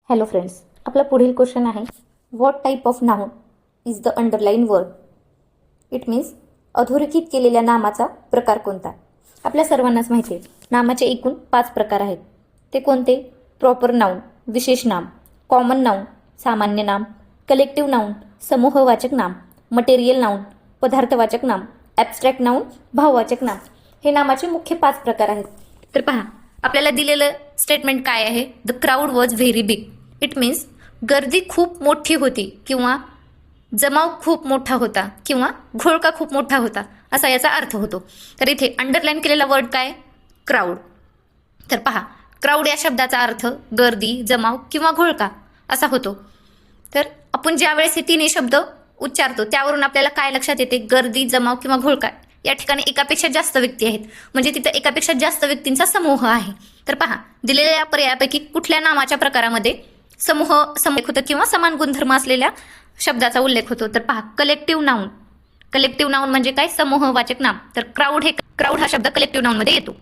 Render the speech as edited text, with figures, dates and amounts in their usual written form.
Hello friends, आपला पुढील question आहे, what type of noun is the underline word? It means अधोरेखित केलेल्या नामाचा प्रकार कोणता? आपल्या सर्वांनाच माहिती आहे, नामाचे एकूण 5 प्रकार आहेत. ते कोणते? प्रॉपर नाउन, विशेष नाम, कॉमन नाउन, सामान्य नाम, कलेक्टिव्ह नाउन, समूहवाचक नाम, मटेरियल नाउन, पदार्थवाचक नाम, ॲब्स्ट्रॅक्ट नाउन, भाववाचक नाम. हे नामाचे मुख्य 5 प्रकार आहेत. तर पहा, आपल्याला दिलेलं स्टेटमेंट काय आहे? The crowd was very big. It means गर्दी खूप मोठी होती किंवा जमाव खूप मोठा होता किंवा घोळका खूप मोठा होता, असा याचा अर्थ होतो. तर इथे अंडरलाईन केलेला वर्ड काय? क्राऊड. तर पहा, क्राऊड या शब्दाचा अर्थ गर्दी, जमाव किंवा घोळका असा होतो. तर आपण ज्यावेळेस हे तिन्ही शब्द उच्चारतो त्यावरून आपल्याला काय लक्षात येते? गर्दी, जमाव किंवा घोळका. या ठिकाणी एकापेक्षा जास्त व्यक्ती आहेत, म्हणजे तिथं एकापेक्षा जास्त व्यक्तींचा समूह आहे. तर पहा, दिलेल्या या पर्यायापैकी कुठल्या नामाच्या प्रकारामध्ये समूह उल्लेख होतो किंवा समान गुणधर्म असलेल्या शब्दाचा उल्लेख होतो? तर पहा, कलेक्टिव्ह नाउन. कलेक्टिव्ह नाउन म्हणजे काय? समूहवाचक नाम. तर क्राऊड हा शब्द कलेक्टिव्ह नाउन मध्ये येतो.